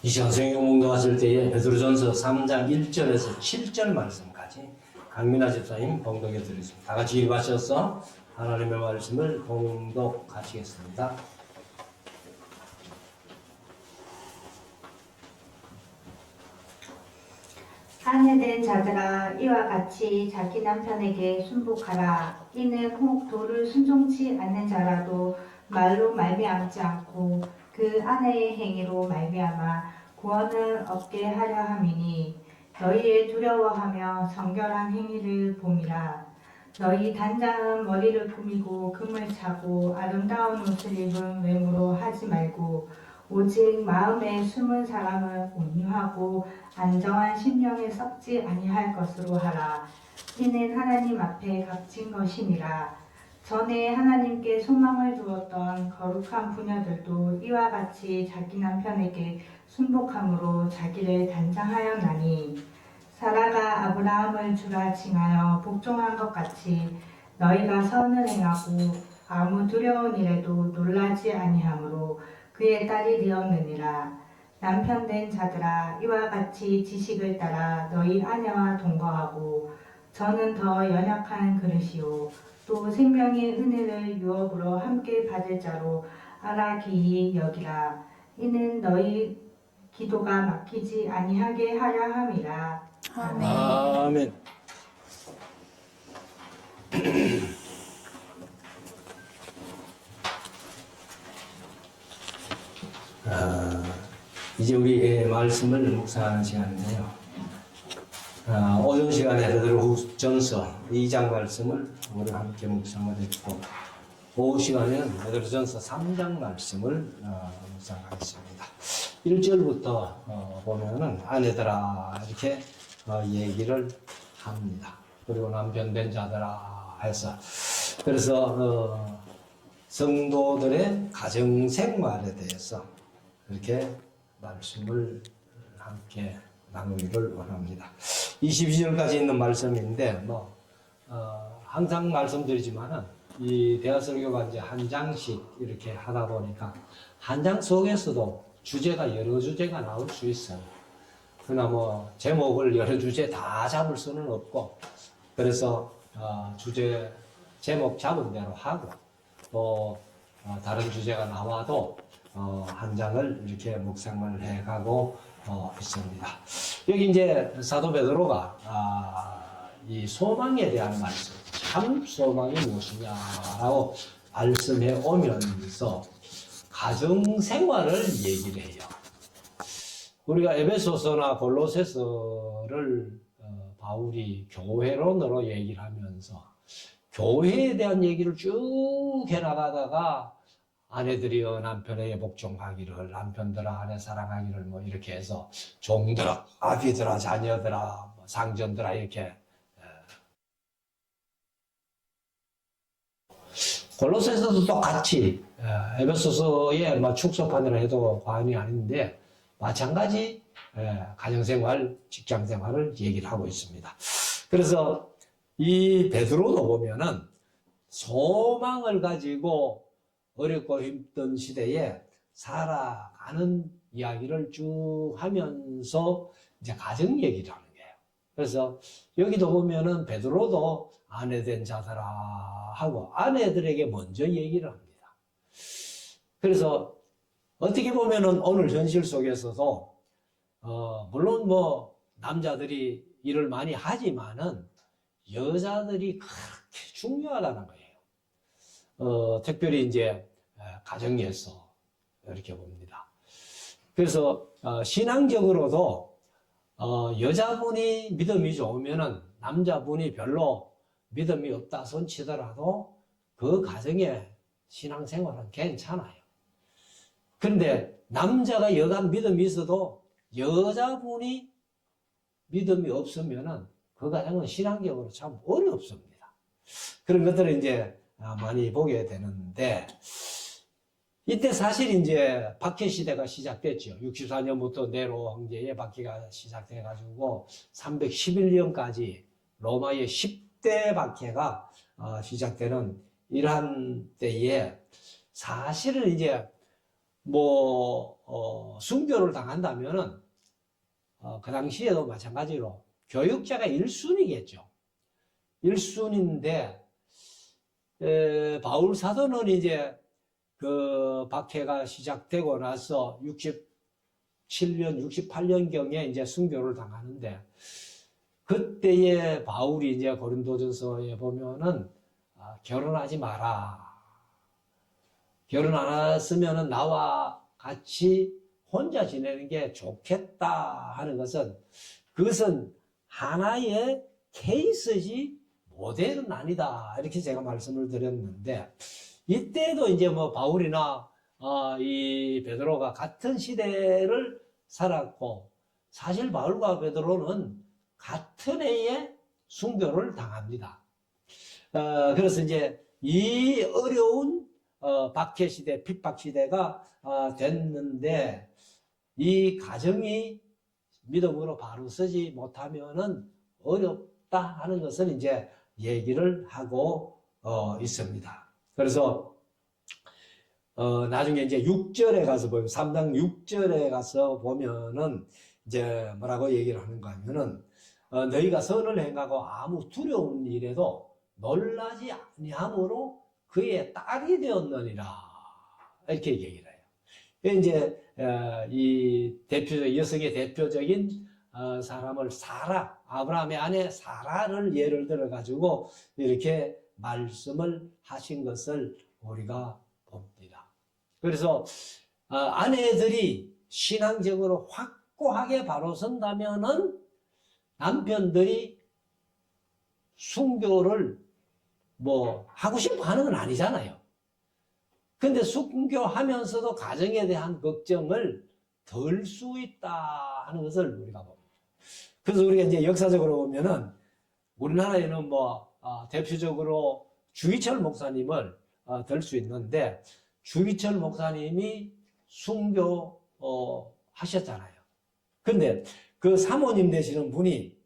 이 시간 성경 공동하실 때에 베드로전서 3장 1절에서 7절 말씀까지 강민아 집사님 봉독해 드리겠습니다. 다 같이 읽으셔서 하나님의 말씀을 봉독하시겠습니다. 아내된 자들아, 이와 같이 자기 남편에게 순복하라. 이는 혹 도를 순종치 않는 자라도 말로 말미암지 않고 그 아내의 행위로 말미암아 구원을 얻게 하려 함이니, 너희의 두려워하며 정결한 행위를 봄이라. 너희 단장은 머리를 꾸미고 금을 차고 아름다운 옷을 입은 외모로 하지 말고, 오직 마음에 숨은 사람을 온유하고 안정한 심령에 썩지 아니할 것으로 하라. 이는 하나님 앞에 값진 것이니라. 전에 하나님께 소망을 두었던 거룩한 부녀들도 이와 같이 자기 남편에게 순복함으로 자기를 단장하였나니, 사라가 아브라함을 주라 칭하여 복종한 것 같이 너희가 선을 행하고 아무 두려운 일에도 놀라지 아니하므로 그의 딸이 되었느니라. 남편 된 자들아, 이와 같이 지식을 따라 너희 아내와 동거하고, 저는 더 연약한 그릇이요 또 생명의 은혜를 유업으로 함께 받을 자로 알아기히 여기라. 이는 너희 기도가 막히지 아니하게 하려 함이라. 아멘. 아멘. 이제 우리 말씀을 묵상하는 시간인데요. 오전 시간에 베드로전서 2장 말씀을 우리 함께 묵상을 했고, 오후 시간에는 베드로전서 3장 말씀을 묵상하겠습니다. 1절부터 보면은 아내들아 이렇게 얘기를 합니다. 그리고 남편 된 자들아 해서, 그래서 성도들의 가정 생활에 대해서 이렇게 말씀을 함께 나누기를 원합니다. 22절까지 있는 말씀인데, 항상 말씀드리지만은, 이 대화설교가 이제 한 장씩 이렇게 하다 보니까, 한 장 속에서도 주제가 여러 주제가 나올 수 있어요. 그러나 제목을 여러 주제 다 잡을 수는 없고, 그래서, 제목 잡은 대로 하고, 또, 다른 주제가 나와도, 한 장을 이렇게 묵상을 해가고 있습니다. 여기 이제 사도 베드로가 이 소망에 대한 말씀, 참 소망이 무엇이냐라고 말씀해 오면서 가정 생활을 얘기를 해요. 우리가 에베소서나 골로새서를 바울이 교회론으로 얘기를 하면서 교회에 대한 얘기를 쭉 해나가다가 아내들이여 남편에게 복종하기를, 남편들아 아내 사랑하기를 이렇게 해서 종들아, 아비들아, 자녀들아, 상전들아 이렇게. 골로새서도 똑같이 에베소서에 축소판이라 해도 과언이 아닌데 마찬가지 가정생활, 직장생활을 얘기를 하고 있습니다. 그래서 이 베드로도 보면은 소망을 가지고 어렵고 힘든 시대에 살아가는 이야기를 쭉 하면서 이제 가정 얘기를 하는 거예요. 그래서 여기도 보면은 베드로도 아내된 자들아 하고 아내들에게 먼저 얘기를 합니다. 그래서 어떻게 보면은 오늘 현실 속에서도 물론 남자들이 일을 많이 하지만은 여자들이 그렇게 중요하다는 거예요. 특별히 이제 가정에서 이렇게 봅니다. 그래서 신앙적으로도 여자분이 믿음이 좋으면은 남자분이 별로 믿음이 없다 손치더라도 그 가정의 신앙생활은 괜찮아요. 그런데 남자가 여간 믿음이 있어도 여자분이 믿음이 없으면은 그 가정은 신앙적으로 참 어렵습니다. 그런 것들을 이제 많이 보게 되는데, 이때 사실 이제 박해 시대가 시작됐죠. 64년부터 네로 황제의 박해가 시작돼가지고 311년까지 로마의 10대 박해가 시작되는 이러한 때에 사실은 이제 순교를 당한다면은, 그 당시에도 마찬가지로 교육자가 1순위겠죠. 1순위인데, 바울 사도는 이제 그 박해가 시작되고 나서 67년, 68년경에 이제 순교를 당하는데, 그때에 바울이 이제 고린도전서에 보면은, 결혼하지 마라. 결혼 안 했으면은 나와 같이 혼자 지내는 게 좋겠다 하는 것은, 그것은 하나의 케이스지 모델은 아니다. 이렇게 제가 말씀을 드렸는데, 이때도 이제 뭐 바울이나 이 베드로가 같은 시대를 살았고, 사실 바울과 베드로는 같은 해에 순교를 당합니다. 그래서 이제 이 어려운 박해 시대, 핍박 시대가 됐는데, 이 가정이 믿음으로 바로 서지 못하면은 어렵다 하는 것을 이제 얘기를 하고 있습니다. 그래서 나중에 이제 6절에 가서 보면 3장 6절에 가서 보면은 이제 뭐라고 얘기를 하는가 하면은 너희가 선을 행하고 아무 두려운 일에도 놀라지 아니함으로 그의 딸이 되었느니라 이렇게 얘기를 해요. 이제 이 대표적 여성의 대표적인 사람을 사라, 아브라함의 아내 사라를 예를 들어 가지고 이렇게 말씀을 하신 것을 우리가 봅니다. 그래서 아내들이 신앙적으로 확고하게 바로 선다면은 남편들이 순교를 뭐 하고 싶어 하는 건 아니잖아요. 근데 순교하면서도 가정에 대한 걱정을 덜 수 있다 하는 것을 우리가 봅니다. 그래서 우리가 이제 역사적으로 보면은 우리나라에는 대표적으로 주기철 목사님을 들 수 있는데, 주기철 목사님이 순교 하셨잖아요. 근데 그 사모님 되시는 분이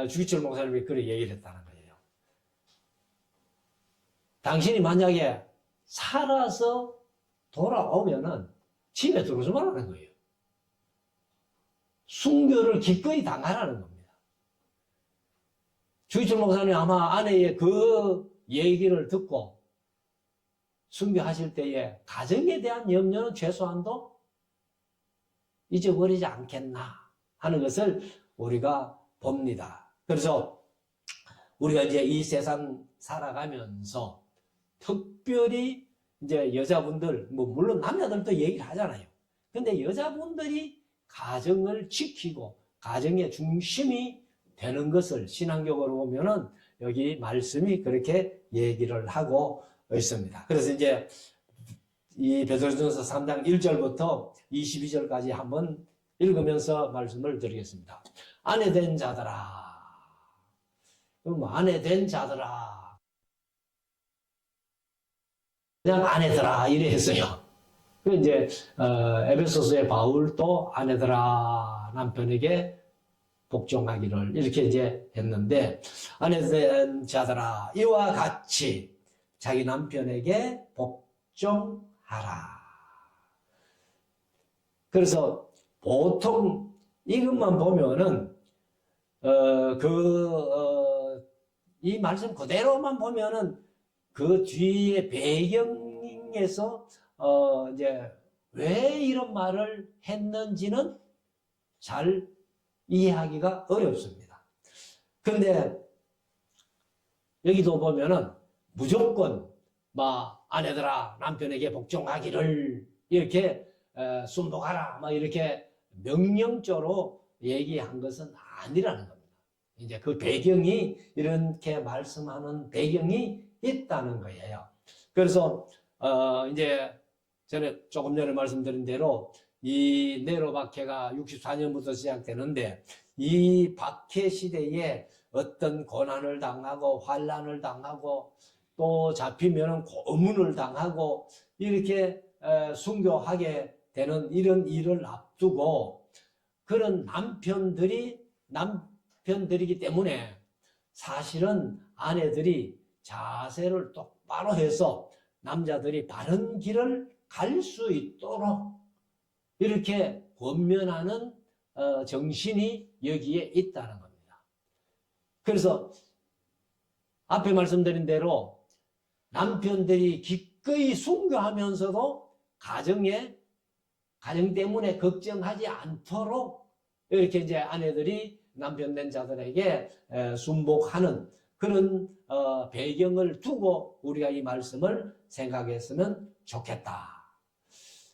주기철 목사님이 그렇게 얘기를 했다는 거예요. 당신이 만약에 살아서 돌아오면은 집에 들어오지 말라는 거예요. 순교를 기꺼이 당하라는 겁니다. 주기철 목사님 아마 아내의 그 얘기를 듣고 순교하실 때에 가정에 대한 염려는 최소한도 잊어버리지 않겠나 하는 것을 우리가 봅니다. 그래서 우리가 이제 이 세상 살아가면서 특별히 이제 여자분들, 물론 남자들도 얘기를 하잖아요. 근데 여자분들이 가정을 지키고 가정의 중심이 되는 것을 신앙적으로 보면은 여기 말씀이 그렇게 얘기를 하고 있습니다. 그래서 이제 이 베드로전서 3장 1절부터 22절까지 한번 읽으면서 말씀을 드리겠습니다. 아내 된 자들아. 그럼 아내 된 자들아. 그냥 아내들아 이래 했어요. 그 이제 에베소서의 바울도 아내들아 남편에게 복종하기를 이렇게 이제 했는데, 아내 된 자들아 이와 같이 자기 남편에게 복종하라. 그래서 보통 이것만 보면은 이 말씀 그대로만 보면은 그 뒤에 배경에서 이제 왜 이런 말을 했는지는 잘 이해하기가 어렵습니다. 근데 여기도 보면은 무조건 아내들아 남편에게 복종하기를 이렇게 순복하라 이렇게 명령조로 얘기한 것은 아니라는 겁니다. 이제 그 배경이 이렇게 말씀하는 배경이 있다는 거예요. 그래서 이제 조금 전에 말씀드린 대로 이 네로 박해가 64년부터 시작되는데, 이 박해 시대에 어떤 고난을 당하고 환난을 당하고 또 잡히면 고문을 당하고 이렇게 순교하게 되는 이런 일을 앞두고, 그런 남편들이기 때문에 사실은 아내들이 자세를 똑바로 해서 남자들이 바른 길을 갈 수 있도록 이렇게 권면하는 정신이 여기에 있다는 겁니다. 그래서 앞에 말씀드린 대로 남편들이 기꺼이 순교하면서도 가정 때문에 걱정하지 않도록 이렇게 이제 아내들이 남편 된 자들에게 순복하는 그런 배경을 두고 우리가 이 말씀을 생각했으면 좋겠다.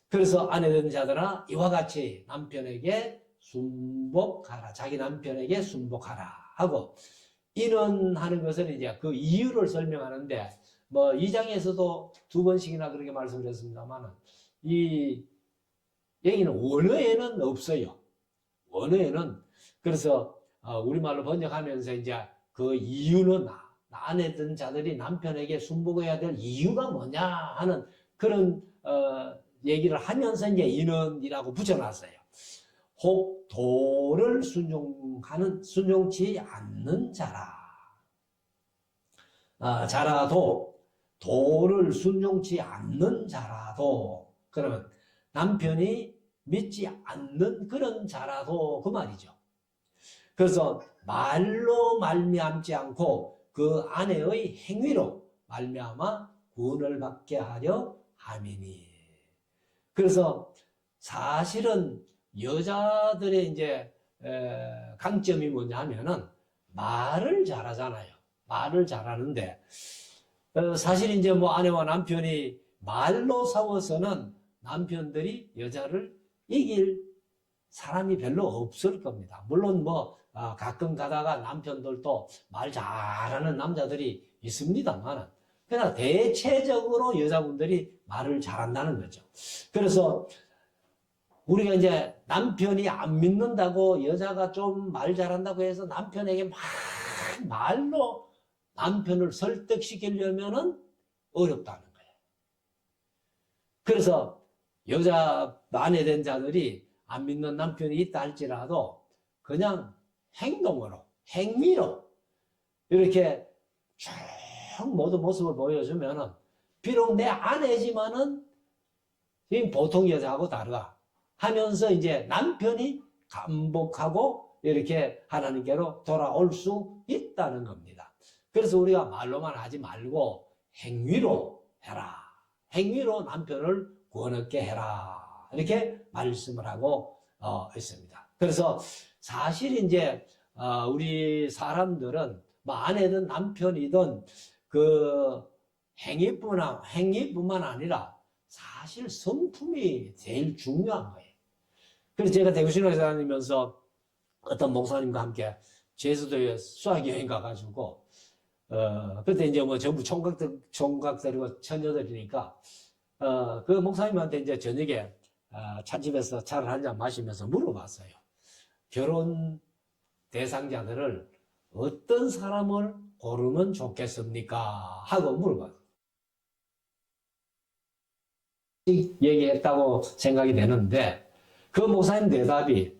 그래서 아내 된 자들아 이와 같이 남편에게 순복하라. 자기 남편에게 순복하라 하고 이는 것은 이제 그 이유를 설명하는데 뭐 2장에서도 2번씩이나 그렇게 말씀드렸습니다만 이 얘기는 원어에는 없어요. 원어에는 그래서 우리말로 번역하면서 이제 그 이유는 아내 든 자들이 남편에게 순복해야 될 이유가 뭐냐 하는 그런 얘기를 하면서 이제 이는이라고 붙여놨어요. 혹 도를 순종치 않는 자라도 도를 순종치 않는 자라도 그러면 남편이 믿지 않는 그런 자라도 그 말이죠. 그래서 말로 말미암지 않고 그 아내의 행위로 말미암아 구원을 받게 하려 함이니. 그래서 사실은 여자들의 이제 강점이 뭐냐 하면은 말을 잘하잖아요. 말을 잘하는데 사실 이제 뭐 아내와 남편이 말로 싸워서는 남편들이 여자를 이길 사람이 별로 없을 겁니다. 물론 뭐 가끔 가다가 남편들도 말 잘하는 남자들이 있습니다만 그러나 대체적으로 여자분들이 말을 잘한다는 거죠. 그래서 우리가 이제 남편이 안 믿는다고 여자가 좀 말 잘한다고 해서 남편에게 막 말로 남편을 설득시키려면은 어렵다는 거예요. 그래서 여자 아내 된 자들이 안 믿는 남편이 있다 할지라도 그냥 행동으로, 행위로 이렇게 쭉 모든 모습을 보여주면은 비록 내 아내지만은 보통 여자하고 다르다 하면서 이제 남편이 감복하고 이렇게 하나님께로 돌아올 수 있다는 겁니다. 그래서 우리가 말로만 하지 말고 행위로 해라. 행위로 남편을 구원 얻게 해라. 이렇게 말씀을 하고 있습니다. 그래서 사실 이제 우리 사람들은 뭐 아내든 남편이든 그 행위뿐만 아니라 사실 성품이 제일 중요한 거예요. 그래서 제가 대구신학에 다니면서 어떤 목사님과 함께 제주도에 수학여행 가가지고 그때 이제 뭐 전부 총각들이고 처녀들이니까 그 목사님한테 이제 저녁에 찻집에서 차를 한잔 마시면서 물어봤어요. 결혼 대상자들을 어떤 사람을 고르면 좋겠습니까? 하고 물어봤어요. 얘기했다고 생각이 되는데 그 목사님 대답이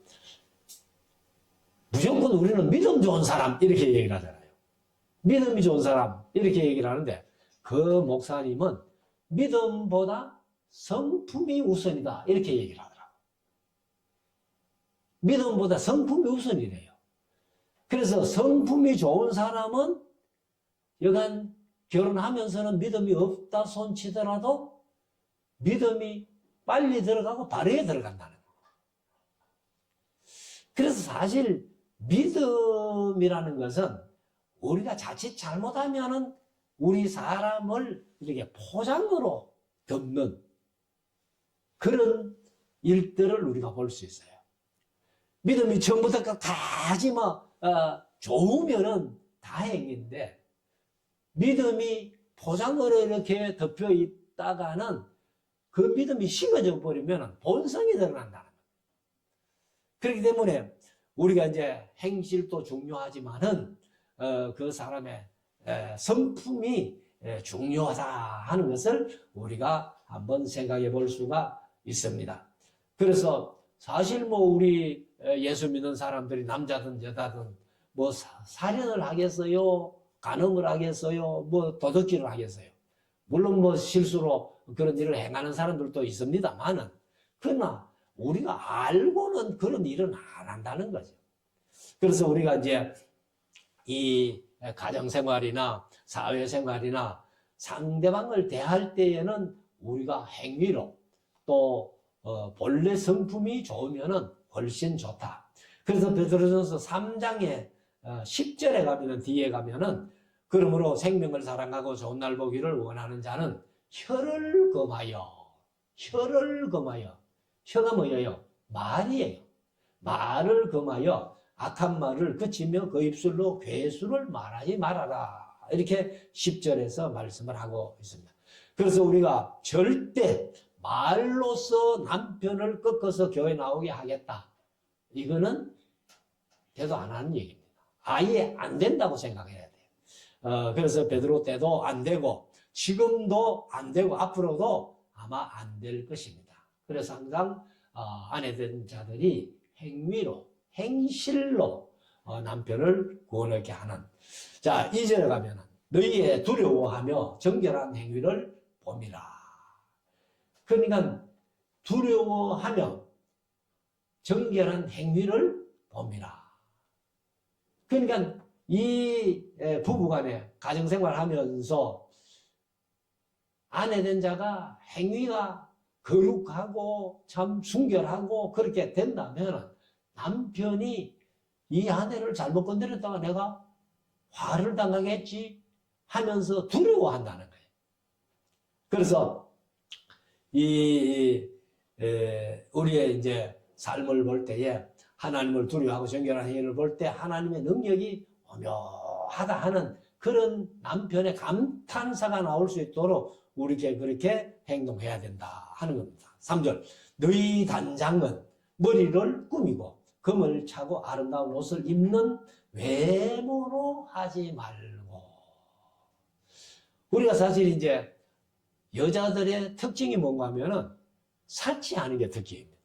무조건 우리는 믿음 좋은 사람 이렇게 얘기를 하잖아요. 믿음이 좋은 사람 이렇게 얘기를 하는데 그 목사님은 믿음보다 성품이 우선이다 이렇게 얘기를 하더라고요. 믿음보다 성품이 우선이래요. 그래서 성품이 좋은 사람은 여간 결혼하면서는 믿음이 없다 손치더라도 믿음이 빨리 들어가고 바르게 들어간다는 거예요. 그래서 사실 믿음이라는 것은 우리가 자칫 잘못하면은 우리 사람을 이렇게 포장으로 덮는 그런 일들을 우리가 볼 수 있어요. 믿음이 처음부터 다지 좋으면은 다행인데 믿음이 포장으로 이렇게 덮여 있다가는 그 믿음이 식어져 버리면 본성이 드러난다는 거예요. 그렇기 때문에 우리가 이제 행실도 중요하지만은 그 사람의 성품이 중요하다 하는 것을 우리가 한번 생각해 볼 수가 있습니다. 그래서 사실 뭐 우리 예수 믿는 사람들이 남자든 여자든 뭐 살인을 하겠어요? 간음을 하겠어요? 뭐 도둑질을 하겠어요? 물론 뭐 실수로 그런 일을 행하는 사람들도 있습니다만은, 그러나 우리가 알고는 그런 일은 안 한다는 거죠. 그래서 우리가 이제 이 가정생활이나 사회생활이나 상대방을 대할 때에는 우리가 행위로 또 본래 성품이 좋으면은 훨씬 좋다. 그래서 베드로전서 3장에 10절에 가면은, 뒤에 가면은, 그러므로 생명을 사랑하고 좋은 날 보기를 원하는 자는 혀를 금하여, 혀가 뭐예요? 말이에요. 말을 금하여 악한 말을 그치며 그 입술로 괴수를 말하지 말아라. 이렇게 10절에서 말씀을 하고 있습니다. 그래서 우리가 절대 말로서 남편을 꺾어서 교회 나오게 하겠다, 이거는 대도 안 하는 얘기입니다. 아예 안 된다고 생각해야 돼요. 그래서 베드로 때도 안 되고 지금도 안 되고 앞으로도 아마 안 될 것입니다. 그래서 항상 아내된 자들이 행위로, 행실로 남편을 구원하게 하는. 자, 2절에 가면은 너희의 두려워하며 정결한 행위를 봄이라. 그러니까 두려워하며 정결한 행위를 봄이라. 그러니까 이 부부간에 가정생활 하면서 아내된 자가 행위가 거룩하고 참 순결하고 그렇게 된다면 남편이 이 아내를 잘못 건드렸다가 내가 화를 당하겠지 하면서 두려워한다는 거예요. 그래서 우리의 이제 삶을 볼 때에 하나님을 두려워하고 정결한 행위를 볼 때 하나님의 능력이 오묘하다 하는 그런 남편의 감탄사가 나올 수 있도록 우리가 그렇게 행동해야 된다 하는 겁니다. 3절, 너희 단장은 머리를 꾸미고 금을 차고 아름다운 옷을 입는 외모로 하지 말고. 우리가 사실 이제 여자들의 특징이 뭔가 하면은 사치하는 게 특징입니다.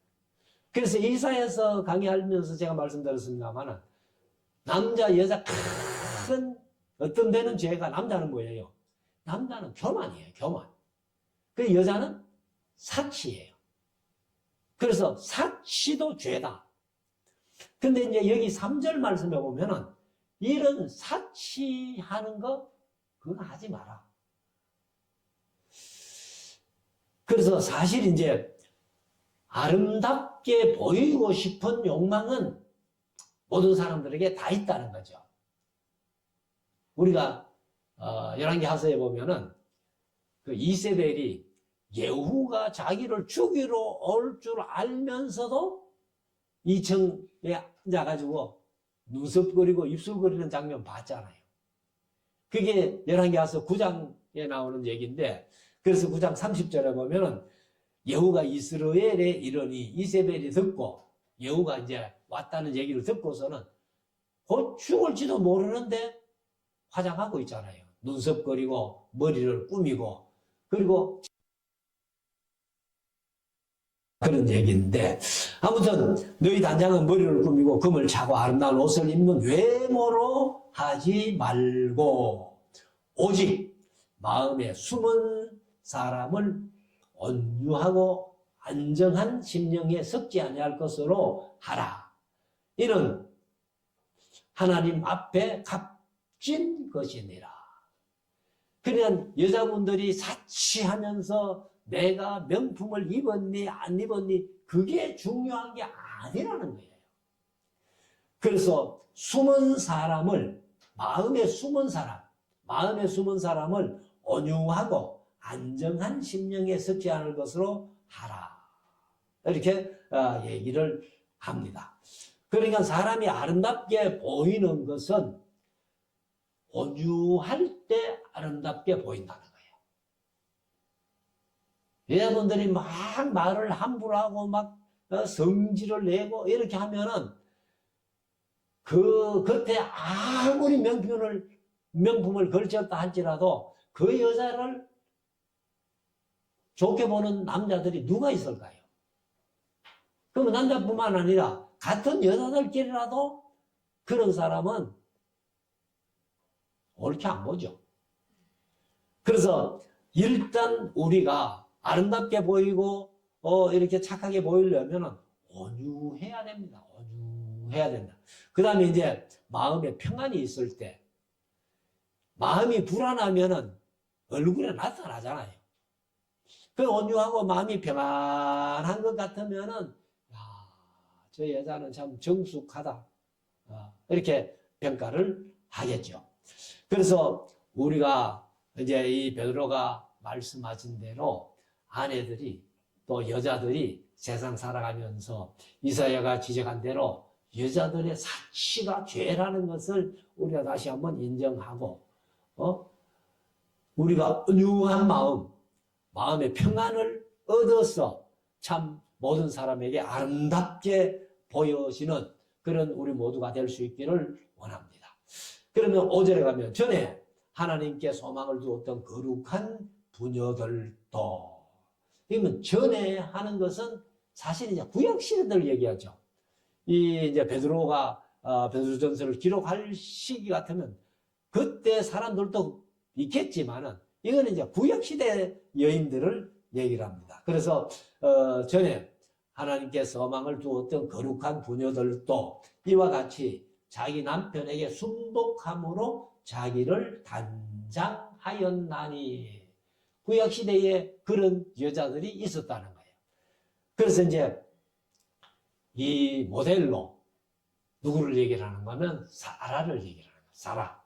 그래서 이사에서 강의하면서 제가 말씀드렸습니다만은 남자, 여자 큰 어떤 데는 죄가, 남자는 뭐예요? 남자는 교만이에요, 교만. 그 여자는 사치예요. 그래서 사치도 죄다. 근데 이제 여기 3절 말씀에 보면은 이런 사치하는 거, 그건 하지 마라. 그래서 사실 이제 아름답게 보이고 싶은 욕망은 모든 사람들에게 다 있다는 거죠. 우리가 열왕기하서에 보면은 그 이세벨이 예후가 자기를 죽이러 올 줄 알면서도 2층에 앉아가지고 눈썹거리고 입술거리는 장면 봤잖아요. 그게 열왕기하서 9장에 나오는 얘기인데, 그래서 9장 30절에 보면은 예후가 이스라엘에 이르니 이세벨이 듣고, 예후가 이제 왔다는 얘기를 듣고서는 곧 죽을지도 모르는데 화장하고 있잖아요. 눈썹거리고 머리를 꾸미고, 그리고 그런 얘기인데, 아무튼 너희 단장은 머리를 꾸미고 금을 차고 아름다운 옷을 입는 외모로 하지 말고 오직 마음에 숨은 사람을 온유하고 안정한 심령에 섞지 아니할 것으로 하라. 이는 하나님 앞에 값진 것이니라. 그러니까 여자분들이 사치하면서 내가 명품을 입었니 안 입었니 그게 중요한 게 아니라는 거예요. 그래서 숨은 사람을, 마음에 숨은 사람을 온유하고 안정한 심령에 섞지 않을 것으로 하라. 이렇게 얘기를 합니다. 그러니까 사람이 아름답게 보이는 것은 온유할 때 아름답게 보인다는 거예요. 여자분들이 막 말을 함부로 하고 막 성질을 내고 이렇게 하면은 그 겉에 아무리 명품을 걸쳤다 할지라도 그 여자를 좋게 보는 남자들이 누가 있을까요? 그러면 남자뿐만 아니라 같은 여자들끼리라도 그런 사람은 옳게 안 보죠. 그래서 일단 우리가 아름답게 보이고 이렇게 착하게 보이려면은 온유해야 됩니다. 온유해야 된다. 그 다음에 이제 마음에 평안이 있을 때, 마음이 불안하면은 얼굴에 나타나잖아요. 그 온유하고 마음이 평안한 것 같으면은, 야, 저 여자는 참 정숙하다. 이렇게 평가를 하겠죠. 그래서 우리가 이제 이 베드로가 말씀하신 대로 아내들이 또 여자들이 세상 살아가면서 이사야가 지적한 대로 여자들의 사치가 죄라는 것을 우리가 다시 한번 인정하고, 우리가 온유한 마음의 평안을 얻어서 참 모든 사람에게 아름답게 보여지는 그런 우리 모두가 될 수 있기를 원합니다. 그러면 5절에 가면 전에 하나님께 소망을 두었던 거룩한 부녀들도, 그러면 전에 하는 것은 사실 이제 구약 시대들 얘기하죠. 이 이제 베드로가 베드로전서를 기록할 시기 같으면 그때 사람들도 있겠지만은 이거는 이제 구약 시대 여인들을 얘기를 합니다. 그래서 전에 하나님께 소망을 두었던 거룩한 부녀들도 이와 같이 자기 남편에게 순복함으로 자기를 단장하였나니, 구약 시대에 그런 여자들이 있었다는 거예요. 그래서 이제 이 모델로 누구를 얘기를 하는가 하면 사라를 얘기를 하는 거예요. 사라.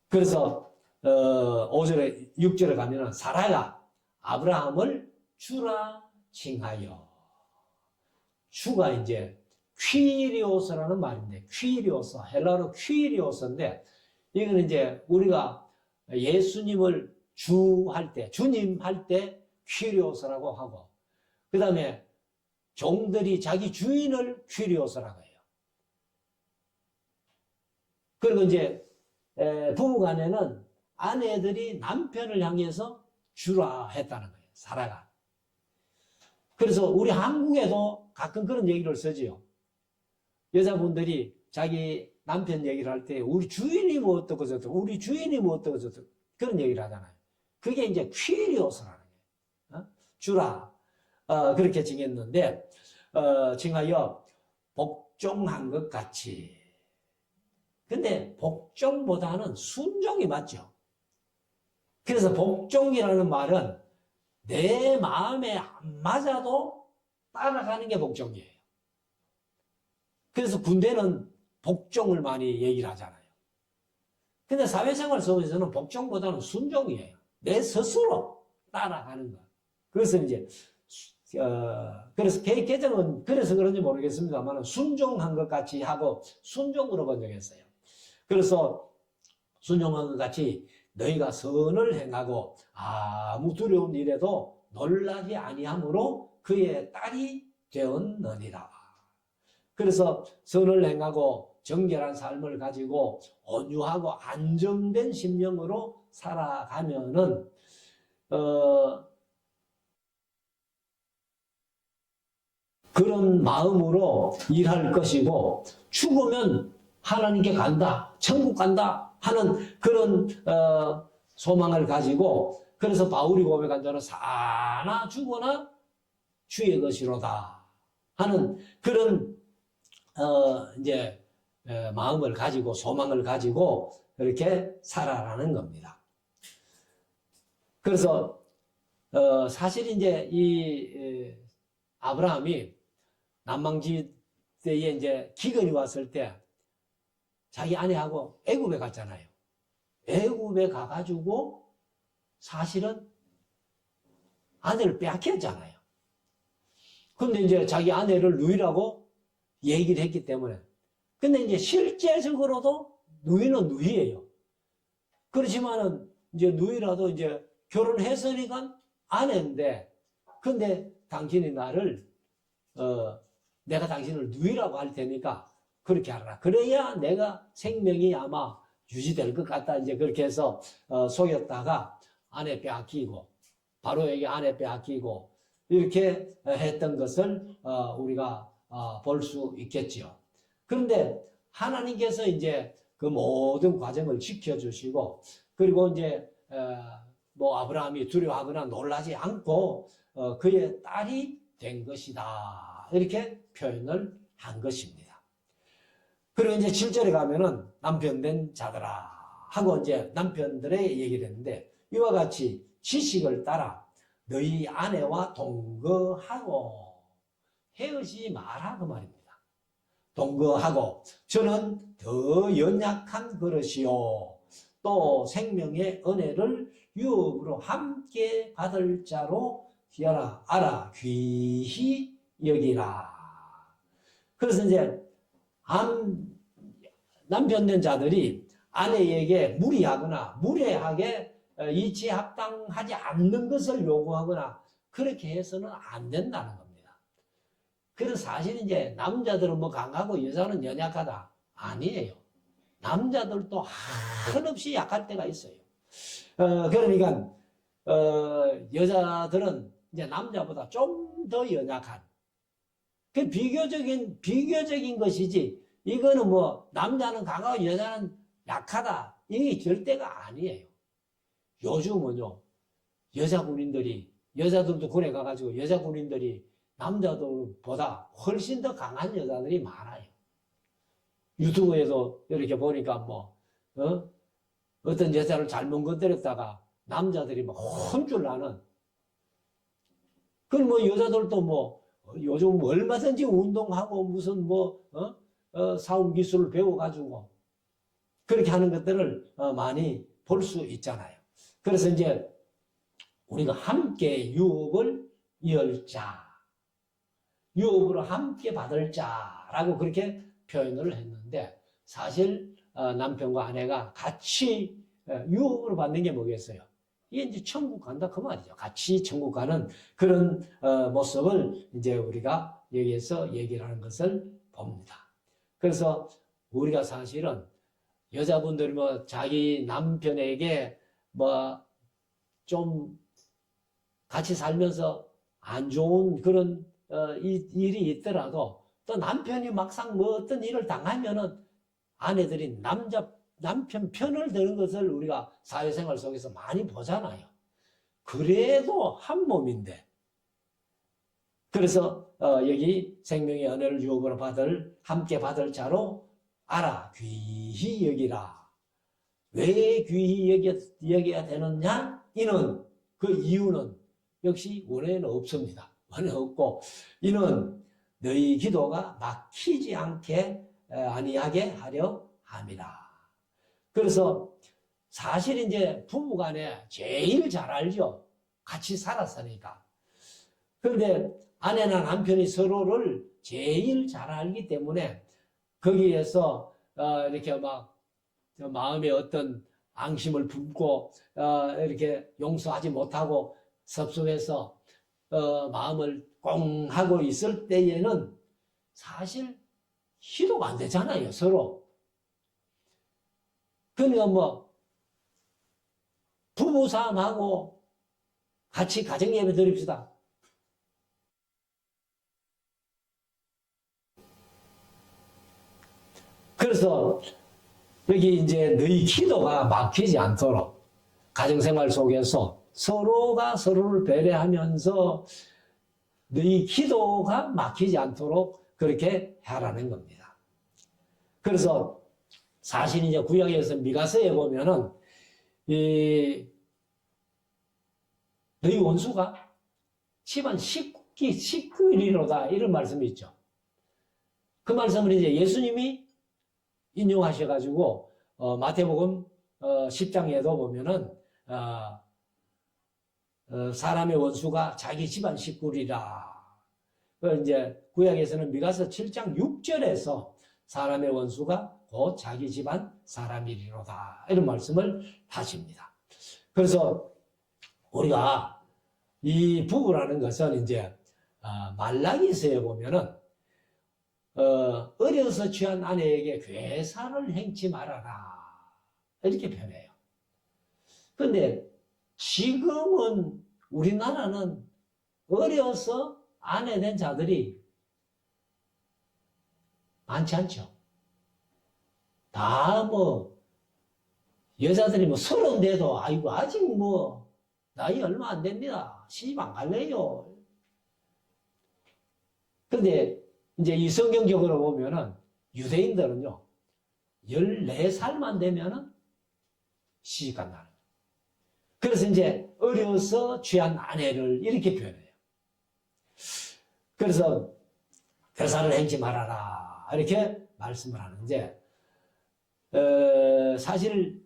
그래서 5절에 6절에 가면은 사라가 아브라함을 주라 칭하여, 주가 이제 퀴리오스라는 말인데, 퀴리오스, 헬라어로 퀴리오스인데, 이거는 이제 우리가 예수님을 주 할 때, 주님 할 때 퀴리오스라고 하고, 그 다음에 종들이 자기 주인을 퀴리오스라고 해요. 그리고 이제 부부간에는 아내들이 남편을 향해서 주라 했다는 거예요. 사라가. 그래서 우리 한국에도 가끔 그런 얘기를 쓰지요. 여자분들이 자기 남편 얘기를 할 때 우리 주인이 뭐 어떻고 저떻고, 우리 주인이 뭐 어떻고 저떻고 그런 얘기를 하잖아요. 그게 이제 퀴리오스라는 거예요. 주라. 그렇게 칭했는데, 칭하여 복종한 것 같이. 근데 복종보다는 순종이 맞죠. 그래서 복종이라는 말은 내 마음에 안 맞아도 따라가는 게 복종이에요. 그래서 군대는 복종을 많이 얘기를 하잖아요. 근데 사회생활 속에서는 복종보다는 순종이에요. 내 스스로 따라가는 것. 그래서 이제 그래서 개정은 그래서 그런지 모르겠습니다만 순종한 것 같이 하고 순종으로 번역했어요. 그래서 순종한 것 같이 너희가 선을 행하고 아무 두려운 일에도 놀라지 아니함으로 그의 딸이 되었느니라. 그래서 선을 행하고 정결한 삶을 가지고 온유하고 안정된 심령으로 살아가면은 그런 마음으로 일할 것이고, 죽으면 하나님께 간다, 천국 간다 하는 그런 소망을 가지고, 그래서 바울이 고백한 대로 사나 죽으나 주의 것이로다 하는 그런 이제 마음을 가지고 소망을 가지고 그렇게 살아라는 겁니다. 그래서 사실 이제 이 아브라함이 남방지대에 이제 기근이 왔을 때 자기 아내하고 애굽에 갔잖아요. 애굽에 가가지고 사실은 아내를 빼앗겼잖아요. 근데 이제 자기 아내를 누이라고 얘기를 했기 때문에. 근데 이제 실제적으로도 누이는 누이예요. 그렇지만은 이제 누이라도 이제 결혼했으니까 아내인데, 근데 당신이 나를 내가 당신을 누이라고 할 테니까 그렇게 하라. 그래야 내가 생명이 아마 유지될 것 같다. 이제 그렇게 해서 속였다가 아내 빼앗기고, 바로에게 아내 빼앗기고, 이렇게 했던 것을 우리가 볼 수 있겠지요. 그런데 하나님께서 이제 그 모든 과정을 지켜주시고, 그리고 이제 뭐 아브라함이 두려워하거나 놀라지 않고 그의 딸이 된 것이다. 이렇게 표현을 한 것입니다. 그리고 이제 7절에 가면은 남편 된 자들아 하고 이제 남편들의 얘기를 했는데 이와 같이 지식을 따라 너희 아내와 동거하고 헤어지지 마라 그 말입니다. 동거하고 저는 더 연약한 그릇이요 또 생명의 은혜를 유업으로 함께 받을 자로 알아 귀히 여기라. 그래서 이제 남편 된 자들이 아내에게 무리하거나 무례하게 이치에 합당하지 않는 것을 요구하거나 그렇게 해서는 안 된다는 겁니다. 그래서 사실 이제 남자들은 뭐 강하고 여자는 연약하다. 아니에요. 남자들도 한없이 약할 때가 있어요. 그러니까 여자들은 이제 남자보다 좀 더 연약한 그 비교적인 것이지 이거는 뭐 남자는 강하고 여자는 약하다 이게 절대가 아니에요. 요즘은요 여자 군인들이 여자들도 군에 가가지고 여자 군인들이 남자들보다 훨씬 더 강한 여자들이 많아요. 유튜브에도 이렇게 보니까 뭐 어떤 여자를 잘못 건드렸다가 남자들이 막 혼쭐 나는 그럼 뭐 여자들도 뭐 요즘 얼마든지 운동하고 무슨 뭐 싸움 기술을 배워가지고 그렇게 하는 것들을 많이 볼 수 있잖아요. 그래서 이제 우리가 함께 유업을 이을 자, 유업으로 함께 받을 자라고 그렇게 표현을 했는데 사실 남편과 아내가 같이 유업으로 받는 게 뭐겠어요? 이게 이제 천국 간다 그 말이죠. 같이 천국 가는 그런 모습을 이제 우리가 여기에서 얘기를 하는 것을 봅니다. 그래서 우리가 사실은 여자분들이 뭐 자기 남편에게 뭐 좀 같이 살면서 안 좋은 그런 일이 있더라도 또 남편이 막상 뭐 어떤 일을 당하면은 아내들이 남편 편을 드는 것을 우리가 사회생활 속에서 많이 보잖아요. 그래도 한 몸인데. 그래서 여기 생명의 은혜를 유업으로 함께 받을 자로 알아 귀히 여기라. 왜 귀히 여겨야 되느냐? 이는 그 이유는 역시 원에는 없습니다. 원에 없고 이는 너희 기도가 막히지 않게 아니하게 하려 함이라. 그래서 사실 이제 부부간에 제일 잘 알죠. 같이 살았으니까. 그런데 아내나 남편이 서로를 제일 잘 알기 때문에 거기에서 이렇게 막 마음에 어떤 앙심을 품고 이렇게 용서하지 못하고 섭섭해서 마음을 꽁 하고 있을 때에는 사실 희도가 안 되잖아요, 서로. 그러니까 뭐 부부싸움하고 같이 가정예배 드립시다. 그래서 여기 이제 너희 기도가 막히지 않도록 가정생활 속에서 서로가 서로를 배려하면서 너희 기도가 막히지 않도록 그렇게 하라는 겁니다. 그래서 사실 이제 구약에서 미가서에 보면은 너희 원수가 집안 식구이리로다 이런 말씀이 있죠. 그 말씀을 이제 예수님이 인용하셔가지고 마태복음 10장에도 보면은 사람의 원수가 자기 집안 식구리라. 이제 구약에서는 미가서 7장 6절에서 사람의 원수가 곧 자기 집안 사람이리로다 이런 말씀을 하십니다. 그래서 우리가 이 부부라는 것은 이제 말라기서에 보면은 어려서 취한 아내에게 괴사를 행치 말아라 이렇게 표현해요. 그런데 지금은 우리나라는 어려서 아내 된 자들이 많지 않죠. 다 뭐 여자들이 뭐 30인데도 아이고 아직 뭐 나이 얼마 안 됩니다. 시집 안 갈래요. 근데 이제 이 성경적으로 보면은 유대인들은요, 14살만 되면은 시집 간다는 거예요. 그래서 이제 어려서 취한 아내를 이렇게 표현해요. 그래서 괴사를 행치 말아라. 이렇게 말씀을 하는데, 사실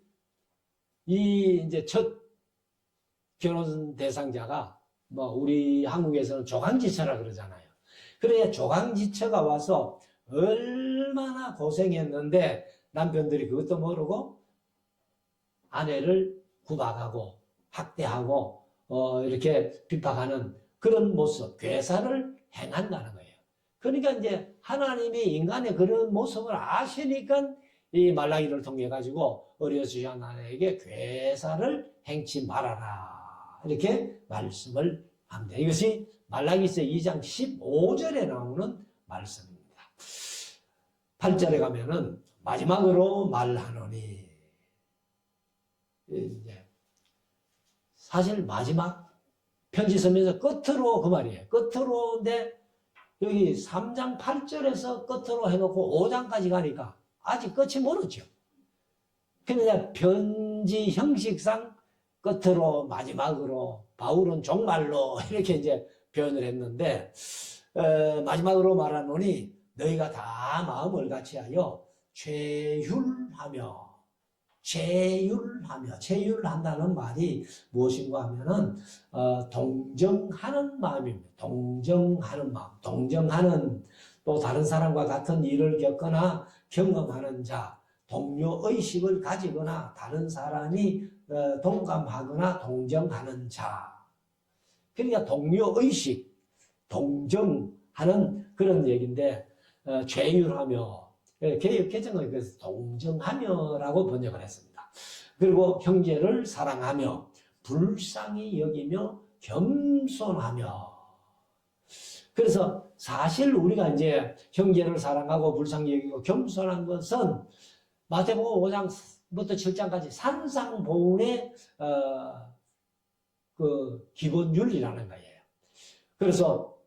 이 이제 첫 결혼 대상자가 뭐 우리 한국에서는 조강지처라 그러잖아요. 그래 조강지처가 와서 얼마나 고생했는데 남편들이 그것도 모르고 아내를 구박하고 학대하고 이렇게 핍박하는 그런 모습, 괴사를 행한다는 거예요. 그러니까 이제 하나님이 인간의 그런 모습을 아시니까 이 말라기를 통해 가지고 어려서한 아내에게 괴사를 행치 말아라. 이렇게 말씀을 합니다. 이것이 말라기서 2장 15절에 나오는 말씀입니다. 8절에 가면은 마지막으로 말하노니, 이제 사실 마지막 편지 쓰면서 끝으로 그 말이에요. 끝으로인데 여기 3장 8절에서 끝으로 해놓고 5장까지 가니까 아직 끝이 멀었죠. 그런데 편지 형식상 끝으로 마지막으로 바울은 종말로 이렇게 이제 표현을 했는데, 마지막으로 말하노니 너희가 다 마음을 같이하여 최율하며, 최율한다는 말이 무엇인가 하면은 동정하는 마음입니다. 동정하는 마음, 동정하는, 또 다른 사람과 같은 일을 겪거나 경험하는 자, 동료의식을 가지거나 다른 사람이 동감하거나 동정하는 자. 그러니까 동료의식, 동정하는 그런 얘기인데, 죄율하며, 개역 개정은 그래서 동정하며라고 번역을 했습니다. 그리고 형제를 사랑하며, 불쌍히 여기며, 겸손하며. 그래서 사실 우리가 이제 형제를 사랑하고 불쌍히 여기고 겸손한 것은 마태복음 5장부터 7장까지 산상보훈의 그 기본 윤리라는 거예요. 그래서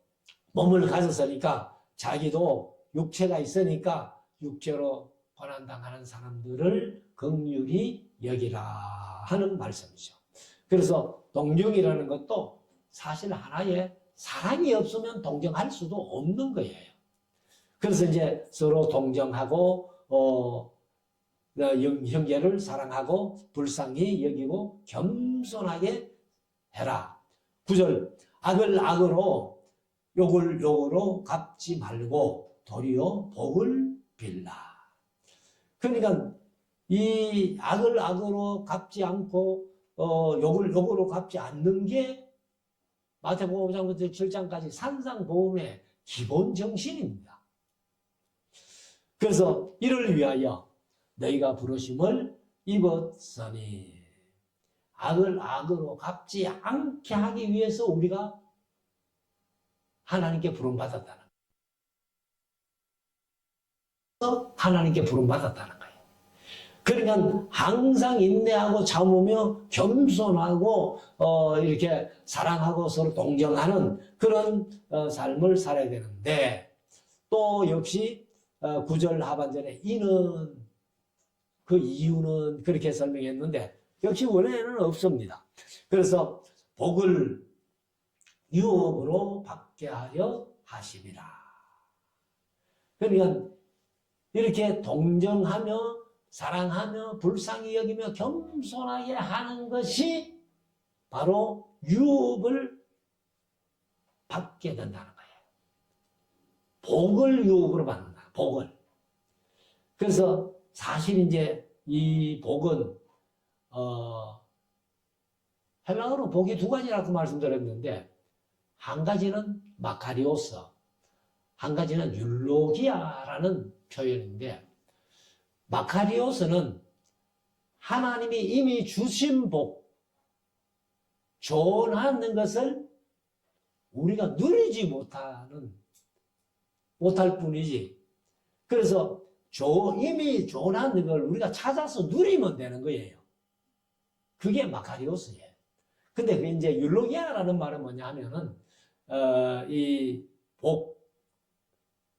몸을 가졌으니까 자기도 육체가 있으니까 육체로 고난당하는 사람들을 긍휼히 여기라 하는 말씀이죠. 그래서 동정이라는 것도 사실 하나의 사랑이 없으면 동정할 수도 없는 거예요. 그래서 이제 서로 동정하고 형제를 사랑하고 불쌍히 여기고 겸손하게 해라. 9절, 악을 악으로 욕을 욕으로 갚지 말고 도리어 복을 빌라. 그러니까 이 악을 악으로 갚지 않고 욕을 욕으로 갚지 않는 게 마태복음 5장부터 7장까지 산상보훈의 기본 정신입니다. 그래서 이를 위하여 너희가 부르심을 입었으니, 악을 악으로 갚지 않게 하기 위해서 우리가 하나님께 부름받았다는 거예요. 하나님께 부름받았다는 거예요. 그러니까 항상 인내하고 참으며 겸손하고 이렇게 사랑하고 서로 동정하는 그런 삶을 살아야 되는데, 또 역시 9절 하반절에 이는, 그 이유는 그렇게 설명했는데 역시 원래는 없습니다. 그래서 복을 유업으로 받게 하려 하심이라. 그러니까 이렇게 동정하며 사랑하며 불쌍히 여기며 겸손하게 하는 것이 바로 유업을 받게 된다는 거예요. 복을 유업으로 받는다. 복을. 그래서 사실 이제 이 복은 헬라어로 복이 두 가지라고 말씀드렸는데, 한 가지는 마카리오스, 한 가지는 율로기아라는 표현인데, 마카리오스는 하나님이 이미 주신 복, 전하는 것을 우리가 누리지 못할 뿐이지. 그래서 이미 전하는 걸 우리가 찾아서 누리면 되는 거예요. 그게 마카리오스예요. 근데 그 이제 율로기아라는 말은 뭐냐 하면은, 이 복,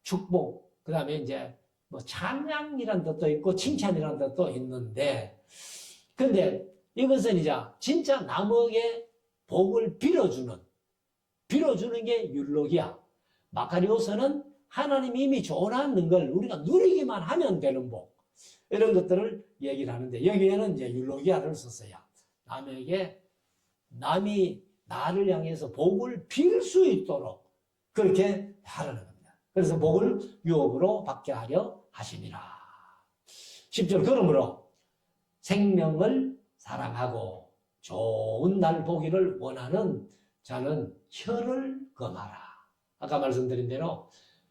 축복, 그 다음에 이제 뭐 찬양이라는 뜻도 있고 칭찬이라는 뜻도 있는데, 근데 이것은 이제 진짜 남에게 복을 빌어주는 게 율로기아. 마카리오스는 하나님이 이미 조언하는 걸 우리가 누리기만 하면 되는 복. 이런 것들을 얘기를 하는데, 여기에는 이제 율로기아를 썼어요. 남이 나를 향해서 복을 빌 수 있도록 그렇게 하라는 겁니다. 그래서 복을 유업으로 받게 하려 하심이라. 10절, 그러므로 생명을 사랑하고 좋은 날 보기를 원하는 자는 혀를 금하라. 아까 말씀드린 대로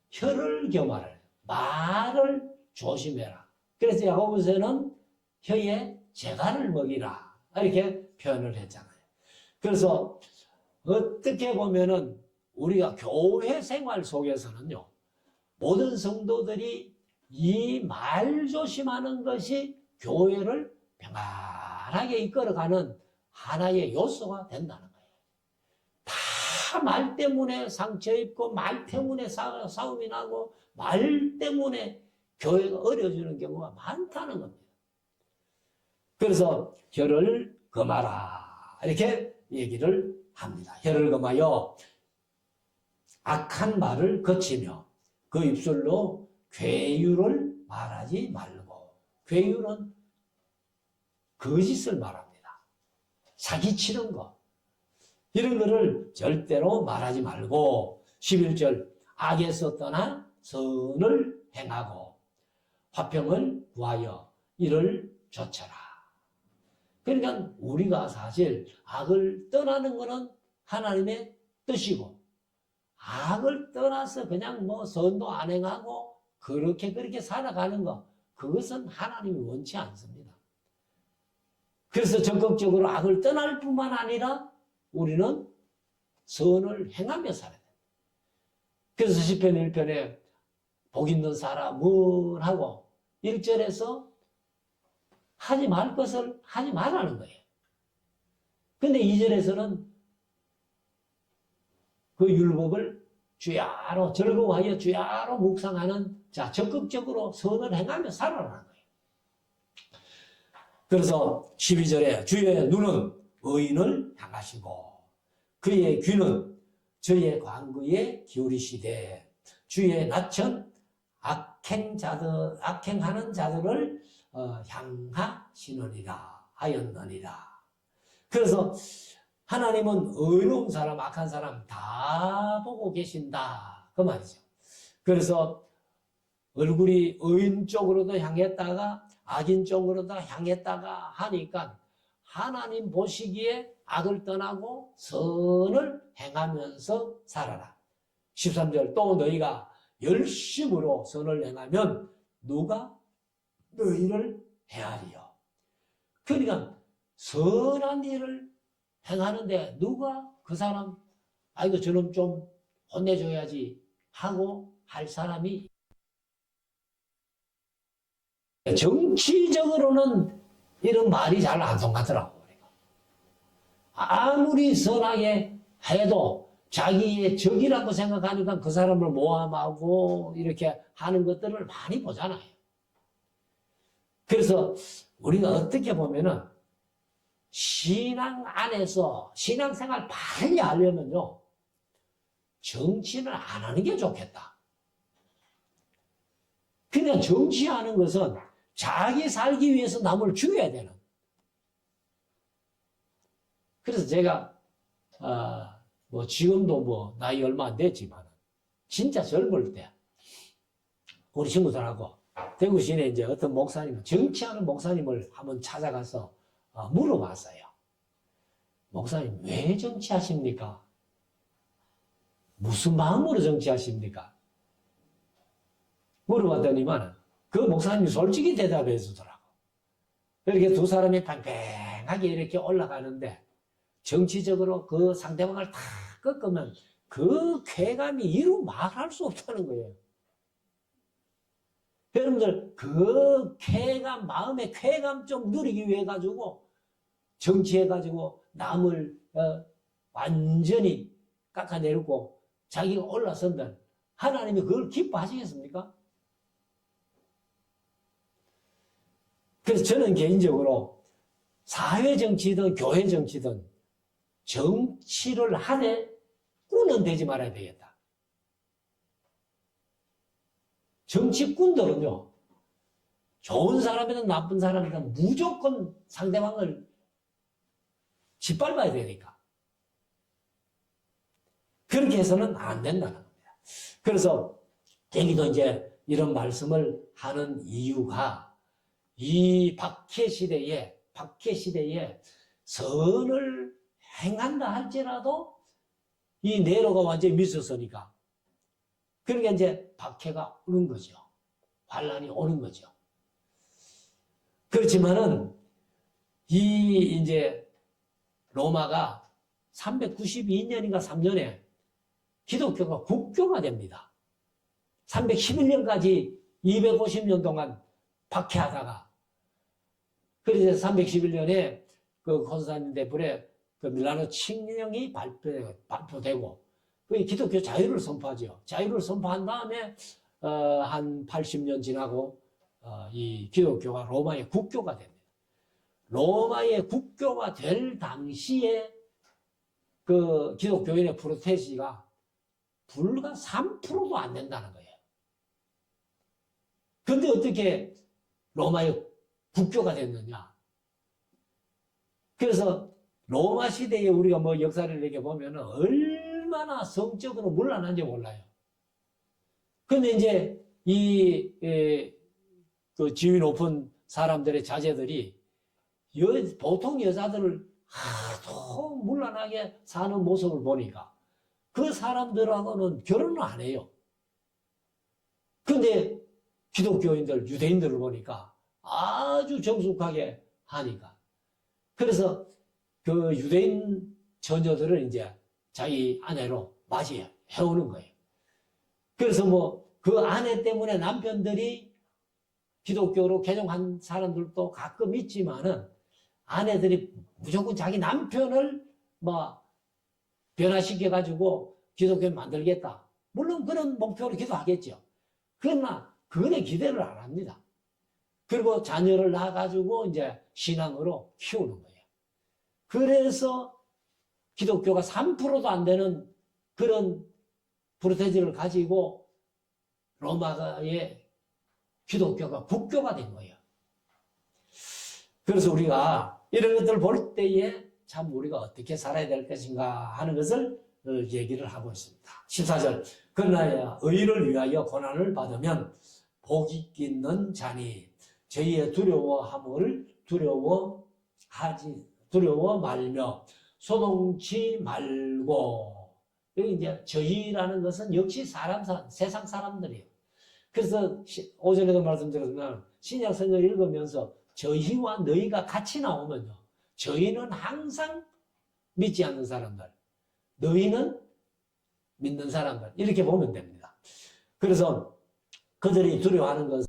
혀를 겸하라. 말을 조심해라. 그래서 야고보서는 혀에 재갈을 먹이라. 이렇게 표현을 했잖아요. 그래서 어떻게 보면은 우리가 교회 생활 속에서는요, 모든 성도들이 이 말 조심하는 것이 교회를 평안하게 이끌어가는 하나의 요소가 된다는 거예요. 다 말 때문에 상처 입고, 말 때문에 싸움이 나고, 말 때문에 교회가 어려워지는 경우가 많다는 겁니다. 그래서 혀를 금하라. 이렇게 얘기를 합니다. 혀를 금하여 악한 말을 거치며 그 입술로 괴유를 말하지 말고. 괴유는 거짓을 말합니다. 사기치는 거. 이런 거를 절대로 말하지 말고, 11절, 악에서 떠나 선을 행하고 화평을 구하여 이를 좇아라. 그러니까 우리가 사실 악을 떠나는 것은 하나님의 뜻이고, 악을 떠나서 그냥 뭐 선도 안 행하고 그렇게 살아가는 것, 그것은 하나님이 원치 않습니다. 그래서 적극적으로 악을 떠날 뿐만 아니라 우리는 선을 행하며 살아야 됩니다. 그래서 시편 1편에 복 있는 사람은 하고 1절에서 하지 말 것을 하지 말라는 거예요. 근데 2절에서는 그 율법을 주야로 즐거워하여 주야로 묵상하는 자, 적극적으로 선을 행하며 살아라는 거예요. 그래서 12절에 주의 눈은 의인을 향하시고 그의 귀는 저의 관구에 기울이시되 주의 낯은 악행하는 자들을 향하시느니라 하였느니라. 그래서 하나님은 의로운 사람, 악한 사람 다 보고 계신다. 그 말이죠. 그래서 얼굴이 의인 쪽으로도 향했다가 악인 쪽으로도 향했다가 하니까 하나님 보시기에 악을 떠나고 선을 행하면서 살아라. 13절, 또 너희가 열심으로 선을 행하면 누가 너희를 헤아리요. 그러니까 선한 일을 행하는데 누가 그 사람, 아이고 저놈 좀 혼내줘야지 하고 할 사람이, 정치적으로는 이런 말이 잘 안 통하더라고. 아무리 선하게 해도 자기의 적이라고 생각하니까 그 사람을 모함하고 이렇게 하는 것들을 많이 보잖아요. 그래서 우리가 어떻게 보면은 신앙 안에서 신앙생활 빨리 하려면요, 정치는 안 하는 게 좋겠다. 그냥 정치하는 것은 자기 살기 위해서 남을 죽여야 되는. 그래서 제가 뭐 지금도 뭐 나이 얼마 안 됐지만 진짜 젊을 때 우리 친구들하고 대구 시내 이제 어떤 목사님, 정치하는 목사님을 한번 찾아가서 물어봤어요. 목사님 왜 정치하십니까? 무슨 마음으로 정치하십니까? 물어봤더니만 그 목사님이 솔직히 대답해 주더라고. 이렇게 두 사람이 팽팽하게 이렇게 올라가는데 정치적으로 그 상대방을 다 꺾으면 그 쾌감이 이루 말할 수 없다는 거예요. 여러분들 그 쾌감, 마음의 쾌감 좀 누리기 위해 가지고 정치해가지고 남을 완전히 깎아내리고 자기가 올라선다. 하나님이 그걸 기뻐하시겠습니까? 그래서 저는 개인적으로 사회 정치든 교회 정치든 정치를 하되 꾼은 되지 말아야 되겠다. 정치꾼들은요, 좋은 사람이든 나쁜 사람이든 무조건 상대방을 짓밟아야 되니까. 그렇게 해서는 안 된다는 겁니다. 그래서 여기도 이제 이런 말씀을 하는 이유가 이 박해 시대에 선을 행한다 할지라도 이 네로가 완전히 미쳤으니까. 그러니까 이제 박해가 오는 거죠. 환란이 오는 거죠. 그렇지만은 이 이제 로마가 392년인가 3년에 기독교가 국교가 됩니다. 311년까지 250년 동안 박해하다가 그래서 311년에 그 콘스탄티노플에 그 밀라노 칙령이 발표되고 그 기독교 자유를 선포하죠. 자유를 선포한 다음에 한 80년 지나고 이 기독교가 로마의 국교가 됩니다. 로마의 국교가 될 당시에 그 기독교인의 프로테스트가 불과 3%도 안 된다는 거예요. 근데 어떻게 로마의 국교가 됐느냐? 그래서 로마 시대에 우리가 뭐 역사를 이렇게 보면 얼마나 성적으로 문란한지 몰라요. 근데 이제 그 지위 높은 사람들의 자제들이 보통 여자들을 하도 문란하게 사는 모습을 보니까 그 사람들하고는 결혼을 안 해요. 근데 기독교인들, 유대인들을 보니까 아주 정숙하게 하니까. 그래서 그 유대인 처녀들을 이제 자기 아내로 맞이해오는 거예요. 그래서 뭐 그 아내 때문에 남편들이 기독교로 개종한 사람들도 가끔 있지만은 아내들이 무조건 자기 남편을 뭐 변화시켜가지고 기독교에 만들겠다. 물론 그런 목표로 기도하겠죠. 그러나 그거에 기대를 안 합니다. 그리고 자녀를 낳아가지고 이제 신앙으로 키우는 거예요. 그래서 기독교가 3%도 안 되는 그런 프로테지를 가지고 로마의 기독교가 국교가 된 거예요. 그래서 우리가 이런 것들을 볼 때에 참 우리가 어떻게 살아야 될 것인가 하는 것을 얘기를 하고 있습니다. 14절. 그러나 의를 위하여 고난을 받으면 복이 있는 자니 저희의 두려워함을 두려워 말며 소동치 말고. 여기 이제 저희라는 것은 역시 세상 사람들이에요. 그래서 오전에도 말씀드렸지만 신약 성경을 읽으면서 저희와 너희가 같이 나오면요. 저희는 항상 믿지 않는 사람들, 너희는 믿는 사람들 이렇게 보면 됩니다. 그래서 그들이 두려워하는 것은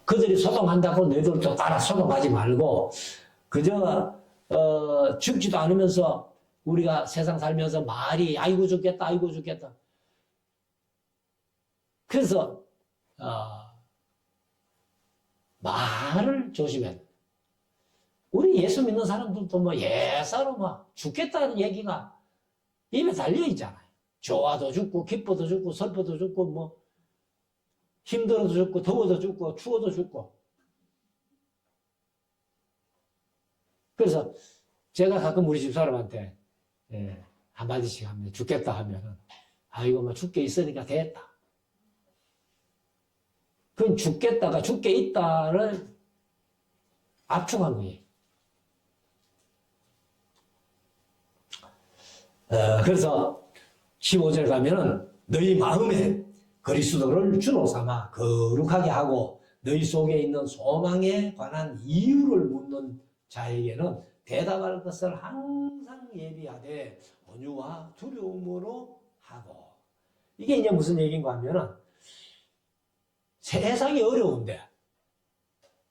그들이 소동한다고 너희들도 따라 소동하지 말고 그저 죽지도 않으면서 우리가 세상 살면서 말이 아이고 죽겠다 아이고 죽겠다. 그래서 말을 조심해야 돼. 우리 예수 믿는 사람들도 뭐 예사로 막 죽겠다는 얘기가 입에 달려 있잖아요. 좋아도 죽고 기뻐도 죽고 슬퍼도 죽고 뭐 힘들어도 죽고 더워도 죽고 추워도 죽고. 그래서 제가 가끔 우리 집사람한테 한마디씩 합니다. 죽겠다 하면은 아이고 뭐 죽게 있으니까 됐다. 그건 죽겠다가 죽게 있다를 압축한 거예요. 그래서 15절 가면은 너희 마음에 그리스도를 주로 삼아 거룩하게 하고 너희 속에 있는 소망에 관한 이유를 묻는 자에게는 대답할 것을 항상 예비하되 온유와 두려움으로 하고. 이게 이제 무슨 얘기인가 하면은 세상이 어려운데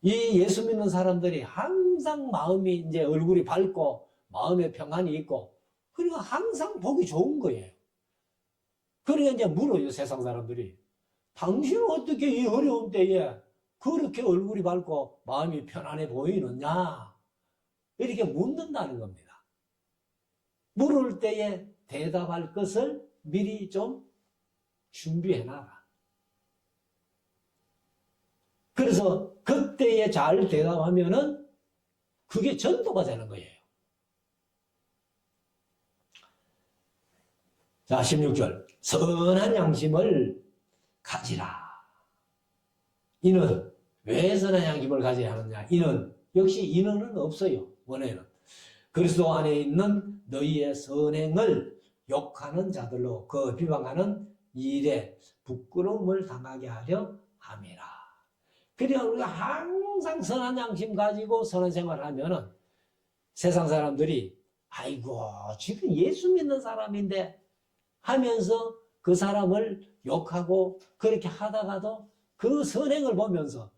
이 예수 믿는 사람들이 항상 마음이 이제 얼굴이 밝고 마음에 평안이 있고 그러니까 항상 보기 좋은 거예요. 그러니까 이제 물어요, 세상 사람들이. 당신은 어떻게 이 어려운 때에 그렇게 얼굴이 밝고 마음이 편안해 보이느냐? 이렇게 묻는다는 겁니다. 물을 때에 대답할 것을 미리 좀 준비해놔라. 그래서 그때에 잘 대답하면은 그게 전도가 되는 거예요. 자, 16절. 선한 양심을 가지라. 이는 왜 선한 양심을 가져야 하느냐? 이는 역시 인원은 없어요. 원에는. 그리스도 안에 있는 너희의 선행을 욕하는 자들로 그 비방하는 일에 부끄러움을 당하게 하려 함이라. 그래야 우리가 항상 선한 양심 가지고 선한 생활을 하면은 세상 사람들이 아이고 지금 예수 믿는 사람인데 하면서 그 사람을 욕하고 그렇게 하다가도 그 선행을 보면서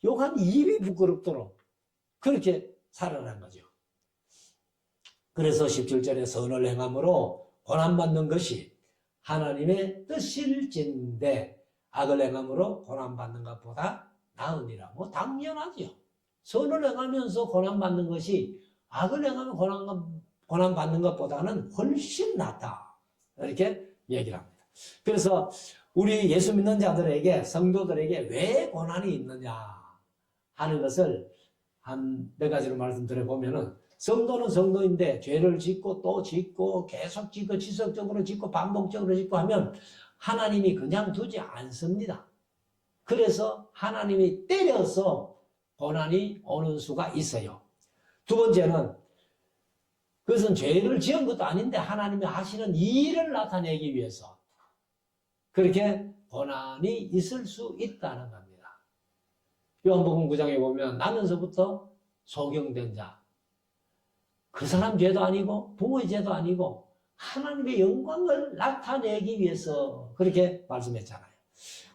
욕한 입이 부끄럽도록 그렇게 살아난 거죠. 그래서 17절에 선을 행함으로 고난받는 것이 하나님의 뜻일진데 악을 행함으로 고난받는 것보다 나으니라. 뭐 당연하죠. 선을 행하면서 고난받는 것이 악을 행하면 고난받는 것보다는 훨씬 낫다. 이렇게 얘기를 합니다. 그래서 우리 예수 믿는 자들에게, 성도들에게 왜 고난이 있느냐 하는 것을 한 몇 가지로 말씀드려보면은 성도는 성도인데 죄를 짓고 또 짓고 계속 짓고 지속적으로 짓고 반복적으로 짓고 하면 하나님이 그냥 두지 않습니다. 그래서 하나님이 때려서 고난이 오는 수가 있어요. 두 번째는 그것은 죄를 지은 것도 아닌데 하나님이 하시는 일을 나타내기 위해서 그렇게 고난이 있을 수 있다는 겁니다. 요한복음 9장에 보면 나면서부터 소경된 자, 그 사람 죄도 아니고 부모의 죄도 아니고 하나님의 영광을 나타내기 위해서 그렇게 말씀했잖아요.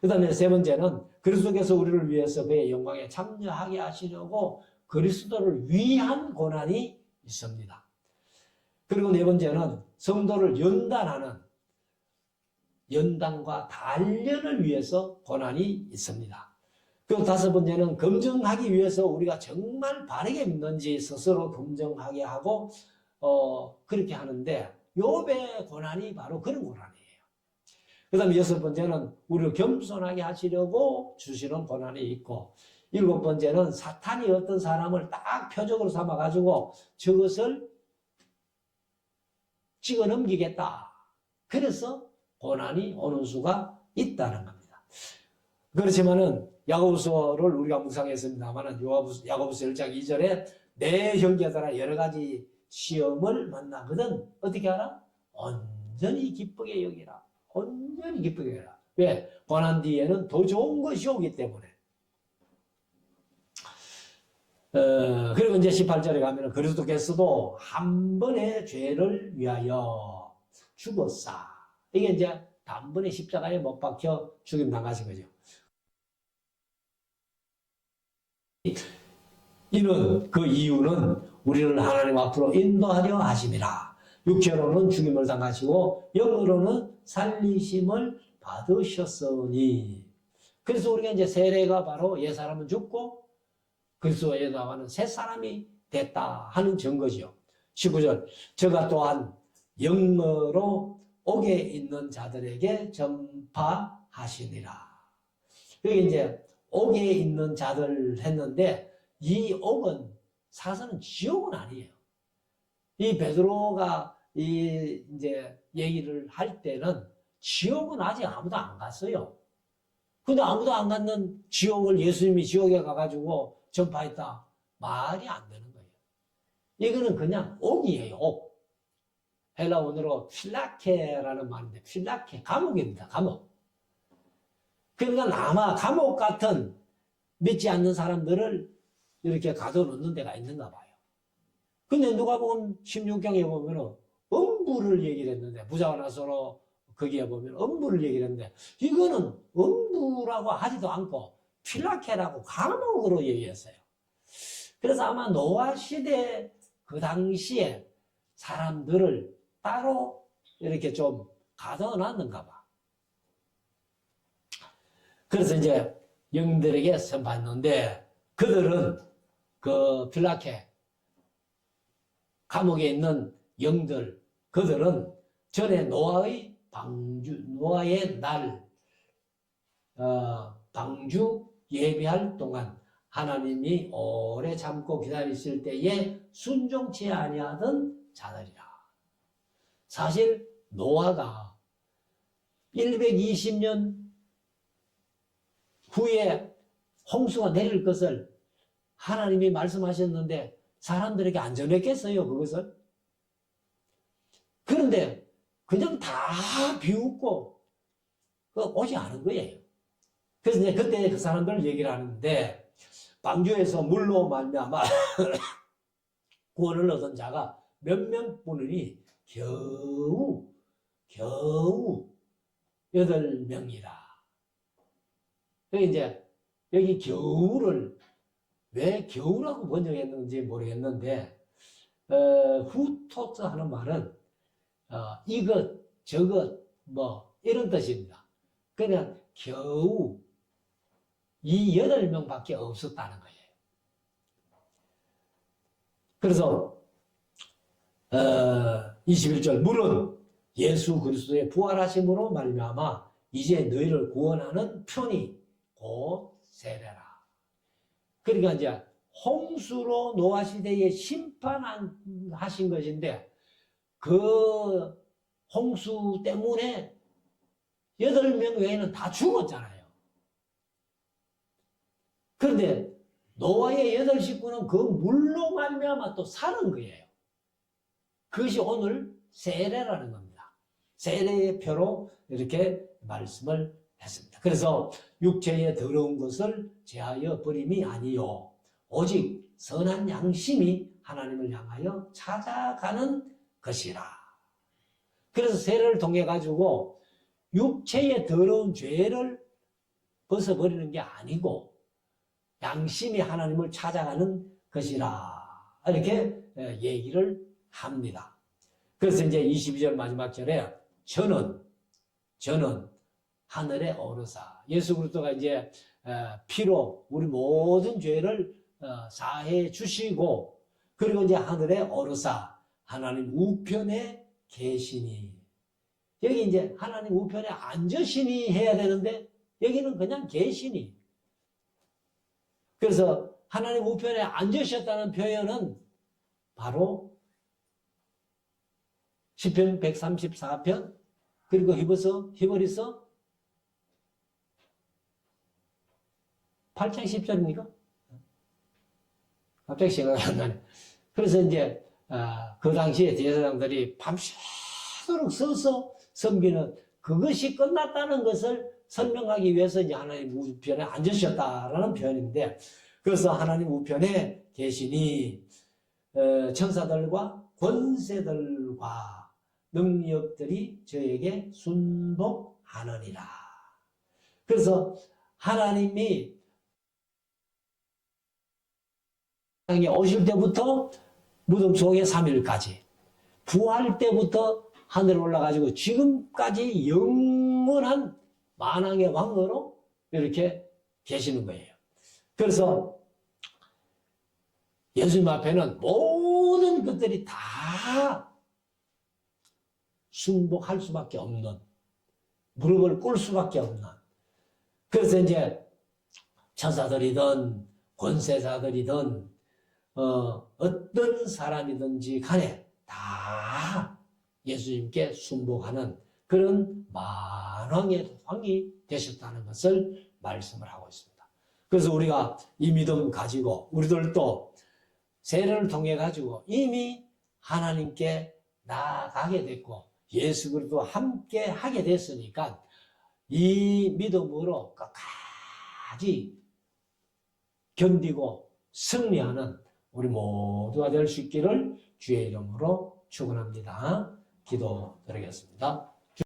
그 다음에 세 번째는 그리스도께서 우리를 위해서 그의 영광에 참여하게 하시려고 그리스도를 위한 고난이 있습니다. 그리고 네 번째는 성도를 연단하는 연단과 단련을 위해서 고난이 있습니다. 그리고 다섯 번째는 검증하기 위해서 우리가 정말 바르게 믿는지 스스로 검증하게 하고 그렇게 하는데 욥의 고난이 바로 그런 고난이에요. 그 다음에 여섯 번째는 우리를 겸손하게 하시려고 주시는 고난이 있고 일곱 번째는 사탄이 어떤 사람을 딱 표적으로 삼아가지고 저것을 찍어 넘기겠다. 그래서 고난이 오는 수가 있다는 겁니다. 그렇지만은 야고보서를 우리가 묵상했습니다만은 야고보서 1장 2절에 내 형제들아 여러 가지 시험을 만나거든 어떻게 하라? 온전히 기쁘게 여기라. 온전히 기쁘게 여기라. 왜? 고난 뒤에는 더 좋은 것이 오기 때문에. 그리고 이제 18절에 가면은 그리스도께서도 한 번의 죄를 위하여 죽었사. 이게 이제 단번에 십자가에 못 박혀 죽임 당하신 거죠. 이는 그 이유는 우리를 하나님 앞으로 인도하려 하심이라. 육체로는 죽임을 당하시고 영으로는 살리심을 받으셨으니. 그래서 우리가 이제 세례가 바로 옛사람은 죽고 그리스도에 나가는 새 사람이 됐다 하는 증거지요. 19절 저가 또한 영으로 옥에 있는 자들에게 전파하시니라. 그게 이제 옥에 있는 자들 했는데 이 옥은 사실은 지옥은 아니에요. 이 베드로가 이제 얘기를 할 때는 지옥은 아직 아무도 안 갔어요. 근데 아무도 안 갔는 지옥을 예수님이 지옥에 가가지고 전파했다. 말이 안 되는 거예요. 이거는 그냥 옥이에요. 옥. 헬라 원어로 필라케라는 말인데 필라케 감옥입니다. 감옥. 그러니까 아마 감옥 같은 믿지 않는 사람들을 이렇게 가둬놓는 데가 있는가 봐요. 근데 누가복음 16장에 보면은 음부를 얘기를 했는데 부자가 나서로 거기에 보면 음부를 얘기를 했는데 이거는 음부라고 하지도 않고 필라케라고 감옥으로 얘기했어요. 그래서 아마 노아 시대 그 당시에 사람들을 따로 이렇게 좀 가둬놨는가 봐. 그래서 이제 영들에게 선받는데 그들은 그 필라케 감옥에 있는 영들 그들은 전에 노아의 날 방주 예배할 동안 하나님이 오래 참고 기다리실 때에 순종치 아니하던 자들이라. 사실 노아가 120년 후에 홍수가 내릴 것을 하나님이 말씀하셨는데 사람들에게 안 전했겠어요, 그것을? 그런데 그냥 다 비웃고 오지 않은 거예요. 그래서 이제 그때 그 사람들 얘기를 하는데 방주에서 물로 말미암아 구원을 얻은 자가 몇몇 분이니 겨우 8명이라. 이제 여기 겨우를 왜 겨우라고 번역했는지 모르겠는데 후토스 하는 말은 이것 저것 뭐 이런 뜻입니다. 그냥 겨우 이 8명밖에 없었다는 거예요. 그래서 21절 물은 예수 그리스도의 부활하심으로 말미암아 이제 너희를 구원하는 편이 곧 세례라. 그러니까 이제 홍수로 노아 시대에 심판하신 것인데 그 홍수 때문에 8명 외에는 다 죽었잖아요. 그런데 노아의 8식구는 그 물로 말미암아 또 사는 거예요. 그것이 오늘 세례라는 겁니다. 세례의 표로 이렇게 말씀을 했습니다. 그래서 육체의 더러운 것을 제하여 버림이 아니요 오직 선한 양심이 하나님을 향하여 찾아가는 것이라. 그래서 세례를 통해 가지고 육체의 더러운 죄를 벗어버리는 게 아니고 양심이 하나님을 찾아가는 것이라 이렇게 얘기를 합니다. 그래서 이제 22절 마지막 절에 저는 하늘에 오르사 예수 그리스도가 이제 피로 우리 모든 죄를 사해 주시고 그리고 이제 하늘에 오르사 하나님 우편에 계시니 여기 이제 하나님 우편에 앉으시니 해야 되는데 여기는 그냥 계시니. 그래서 하나님 우편에 앉으셨다는 표현은 바로 시편 134편 그리고 히브리서 8장 10절입니까? 갑자기 생각이 안 나네. 그래서 이제 그 당시에 제사장들이 밤새도록 서서 섬기는 그것이 끝났다는 것을 설명하기 위해서 이제 하나님 우편에 앉으셨다라는 표현인데 그래서 하나님 우편에 계시니 천사들과 권세들과 능력들이 저에게 순복하느니라. 그래서 하나님이 땅에 오실 때부터 무덤 속에 3일까지 부활 때부터 하늘에 올라가지고 지금까지 영원한 만왕의 왕으로 이렇게 계시는 거예요. 그래서 예수님 앞에는 모든 것들이 다 순복할 수밖에 없는 무릎을 꿇을 수밖에 없는 그래서 이제 천사들이든 권세자들이든 어떤 사람이든지 간에 다 예수님께 순복하는 그런 만왕의 왕이 되셨다는 것을 말씀을 하고 있습니다. 그래서 우리가 이 믿음 가지고 우리들도 세례를 통해 가지고 이미 하나님께 나아가게 됐고 예수 그리스도 함께 하게 됐으니까 이 믿음으로 끝까지 견디고 승리하는 우리 모두가 될 수 있기를 주의 이름으로 축원합니다. 기도드리겠습니다.